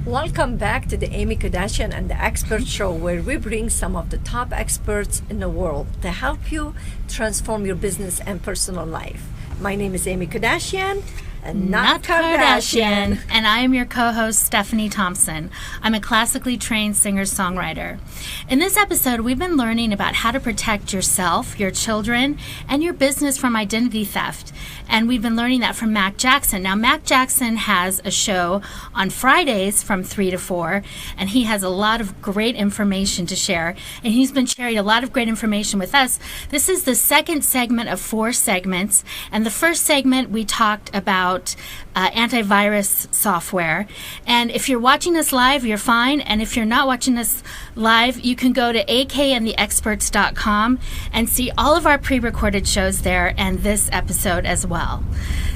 Welcome back to the Aimmee Kodachian and the Expert Show, where we bring some of the top experts in the world to help you transform your business and personal life. My name is Aimmee Kodachian, and not Kardashian. And I am your co-host, Stephanie Thompson. I'm a classically trained singer-songwriter. In this episode, we've been learning about how to protect yourself, your children, and your business from identity theft. And we've been learning that from Mack Jackson. Now, Mack Jackson has a show on Fridays from 3 to 4, and he has a lot of great information to share. And he's been sharing a lot of great information with us. This is the second segment of 4 segments. And the first segment, we talked about antivirus software. And if you're watching us live, you're fine. And if you're not watching us live, you can go to akandtheexperts.com and see all of our pre-recorded shows there and this episode as well.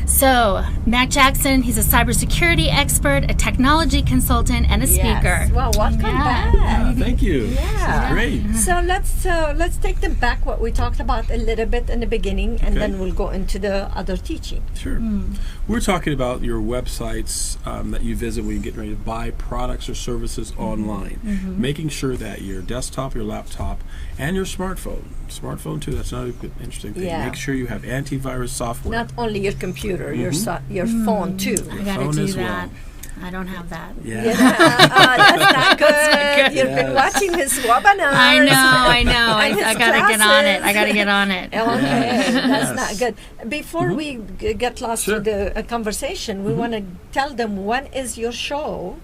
So, Mack Jackson, he's a cybersecurity expert, a technology consultant, and a speaker. Well, welcome back. Thank you. Yeah. Great. So let's take them back what we talked about a little bit in the beginning, and then we'll go into the other teaching. Sure. We're talking about your websites that you visit when you're getting ready to buy products or services online. Making sure that your desktop, your laptop, and your smartphone too, that's another good, interesting thing. Yeah. Make sure you have antivirus software. Not only your computer, your phone too. I got to do that. I don't have that. Yeah. That's not good. You've been watching his webinars. I know. I got to get on it. I got to get on it. Okay, that's not good. Before we get lost to the conversation, we want to tell them when is your show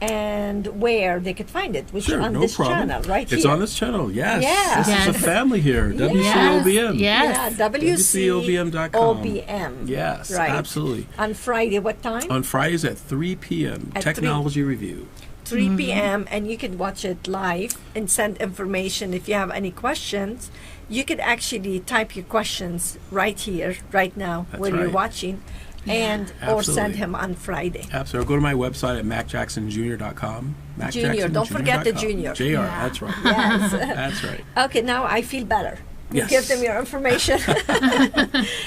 and where they could find it, which is on this channel, right here. It's on this channel, yes. Yes. This is a family here, WCOBM. Yes. Yeah, WCOBM.com. WCOBM. Yes, right. Absolutely. On Friday, what time? On Fridays at 3 p.m., At Technology Review. 3 p.m. and you can watch it live and send information. If you have any questions, you could actually type your questions right here, right now, where you're watching. And or send him on Friday. Absolutely. Or go to my website at mackjacksonjr.com. Junior, don't forget the junior. JR, that's right. Yes. That's right. Okay, now I feel better. You Yes. give them your information.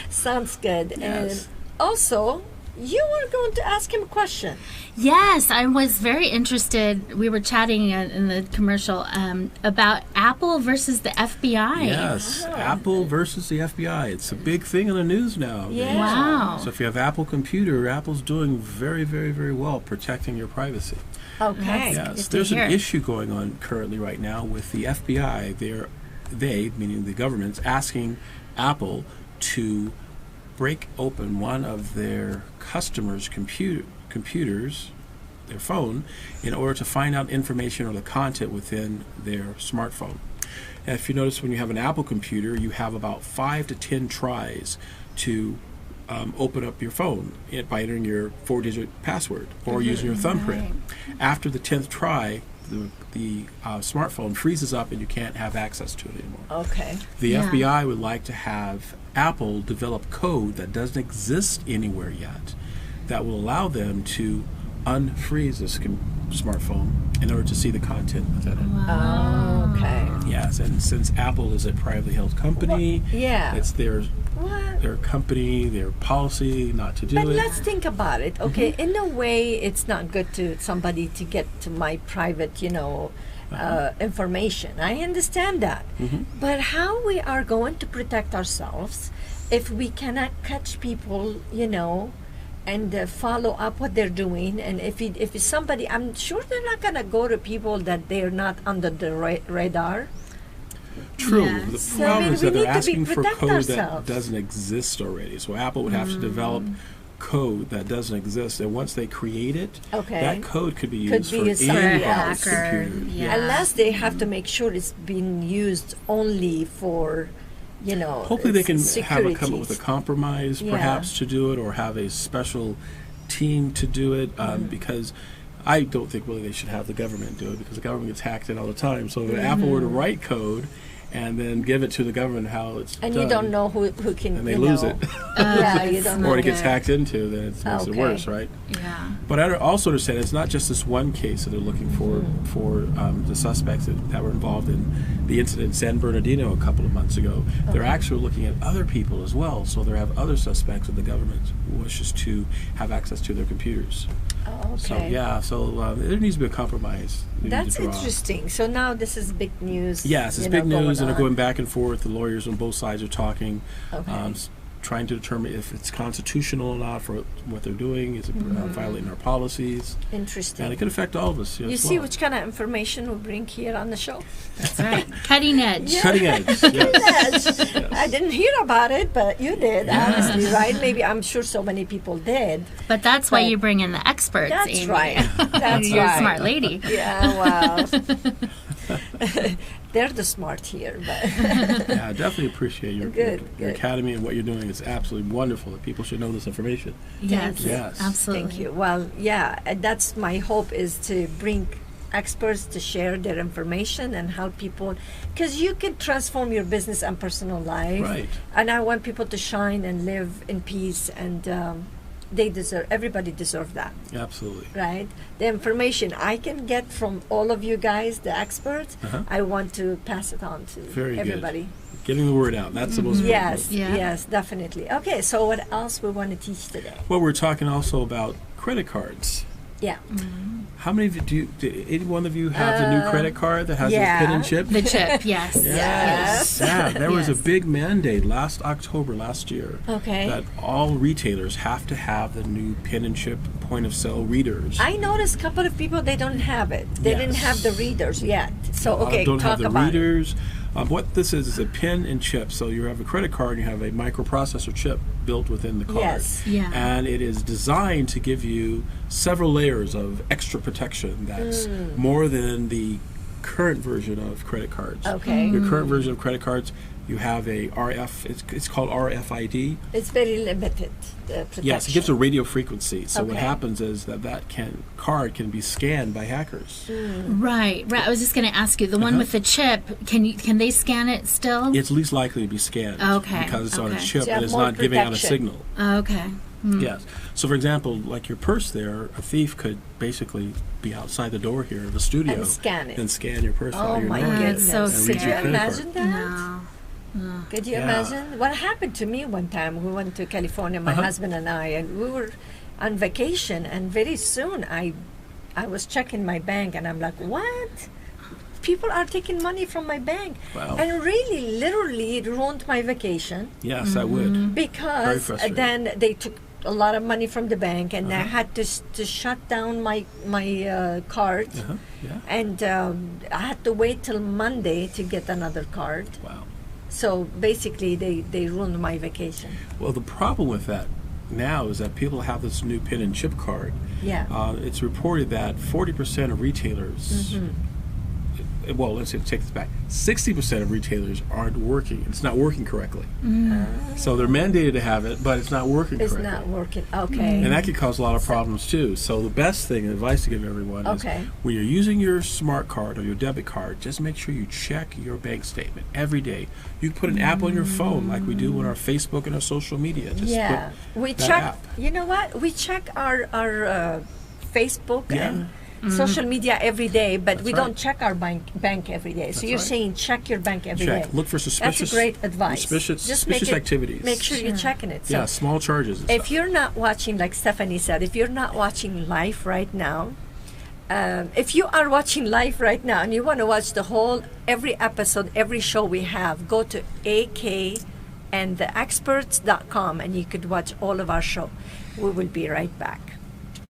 Sounds good. Yes. And also, you were going to ask him a question. Yes, I was very interested. We were chatting in the commercial about Apple versus the FBI. Yes, Apple versus the FBI. It's a big thing in the news now. Yeah. Wow. So if you have Apple computer, Apple's doing very, very, very well protecting your privacy. Okay. Yes, there's an issue going on currently right now with the FBI. They, meaning the government's, asking Apple to break open one of their customers' computers, their phone, in order to find out information or the content within their smartphone. And if you notice, when you have an Apple computer, you have about 5 to 10 tries to open up your phone by entering your 4-digit password or using your thumbprint. After the 10th try, the smartphone freezes up and you can't have access to it anymore. Okay. The FBI would like to have Apple develop code that doesn't exist anywhere yet that will allow them to unfreeze this smartphone in order to see the content within it. Wow. Okay. Yes, and since Apple is a privately held company, it's their company, their policy not to do it. But let's think about it. Okay, in a way, it's not good to somebody to get to my private, information. I understand that. But how we are going to protect ourselves if we cannot catch people, and follow up what they're doing? And if it's somebody, I'm sure they're not going to go to people that they're not under the radar. True. Yes. The problem is that they're asking for code ourselves. that doesn't exist already. So Apple would have to develop code that doesn't exist, and once they create it, that code could be used for anybody's computer. Unless they have to make sure it's being used only for, hopefully they can come up with a compromise, perhaps, to do it, or have a special team to do it, because I don't think really they should have the government do it, because the government gets hacked in all the time. So if Apple were to write code and then give it to the government how it's done, you don't know who can, and they lose it, you don't know. or it gets hacked into, then it makes it worse, right? Yeah. But I also understand it's not just this one case that they're looking for the suspects that were involved in the incident in San Bernardino a couple of months ago. They're actually looking at other people as well, so they have other suspects that the government wishes to have access to their computers. Oh, So okay. there needs to be a compromise. We need That's to draw. interesting. So now this is big news. Yes, it's you big know, news, and they're on. going back and forth. The lawyers on both sides are talking, Okay. trying to determine if it's constitutional or not for what they're doing. Is it violating our policies? Interesting. And it could affect all of us. You as see well. which kind of information we bring here on the show? That's right. Cutting edge. Yeah. Cutting edge. Yes. Yes. I didn't hear about it, but you did, honestly, right? Maybe I'm sure so many people did. But that's why But- you bring in the experts, That's Aimmee. right. That's You're right. a smart lady. Yeah, well, they're the smart here, but Yeah, I definitely appreciate your Good, your good. academy, and what you're doing is absolutely wonderful. That people should know this information. Yes, you. Yes. absolutely. thank you. Well, yeah, and that's my hope, is to bring experts to share their information and help people, because you can transform your business and personal life. Right. And I want people to shine and live in peace, and everybody deserves that. Absolutely. Right? The information I can get from all of you guys, the experts, Uh-huh. I want to pass it on to Very good. everybody. Getting the word out. That's the most important. Yes, Yeah. yes, definitely. Okay, so what else we want to teach today? Well, we're talking also about credit cards. Yeah. How many of you do any one of you have the new credit card that has yeah. a pin and chip? The chip, yes. Yes. Yeah, there was a Yes. big mandate October last year Okay. that all retailers have to have the new pin and chip point of sale readers. I noticed a couple of people, they don't have it. They didn't have the readers yet. So, A lot okay, don't talk have the about readers. What this is a pin and chip. So you have a credit card and you have a microprocessor chip built within the card. Yes. Yeah. And it is designed to give you several layers of extra protection that's more than the current version of credit cards. Okay. Your current version of credit cards, you have a RF, it's called RFID. It's very limited, the protection. Yes, it gives a radio frequency. So what Okay. happens is that card can be scanned by hackers. Right. I was just going to ask you, the one with the chip, can they scan it still? It's least likely to be scanned Okay, because it's on a okay. chip So you have and it's more not giving out a protection. signal. Okay. Yes. So, for example, like your purse there, a thief could basically be outside the door here of the studio And scan it. and scan your purse Oh while you're my normal goodness. so and read Could you your credit card. imagine that? No. Could you Yeah. imagine? What happened to me one time, we went to California, my husband and I, and we were on vacation, and very soon I was checking my bank, and I'm like, what? People are taking money from my bank. Wow. And really, literally, it ruined my vacation, Yes, I would. because frustrating. then they took a lot of money from the bank, and I had to shut down my card. Yeah. And I had to wait till Monday to get another card. Wow. So basically, they ruined my vacation. Well, the problem with that now is that people have this new pin and chip card. Yeah. It's reported that 40% of retailers, well, let's take this back, 60% of retailers aren't working. It's not working correctly. So they're mandated to have it, but it's not working It's correctly. not working. Okay. And that could cause a lot of problems too. So the best thing, advice to give everyone Okay. is when you're using your smart card or your debit card, just make sure you check your bank statement every day. You can put an app on your phone like we do on our Facebook and our social media. Just Yeah. put We that check. app. You know what? We check our Facebook Yeah. and social media every day, but we right. don't check our bank every day. So That's you're right. saying check your bank every day. Check. Look for suspicious. That's a great advice. Suspicious activities. Make sure you're checking it. So Yeah, small charges. And if stuff. you're not watching, like Stephanie said, if you're not watching live right now, if you are watching live right now and you want to watch every episode, every show we have, go to akandtheexperts.com and you could watch all of our show. We will be right back.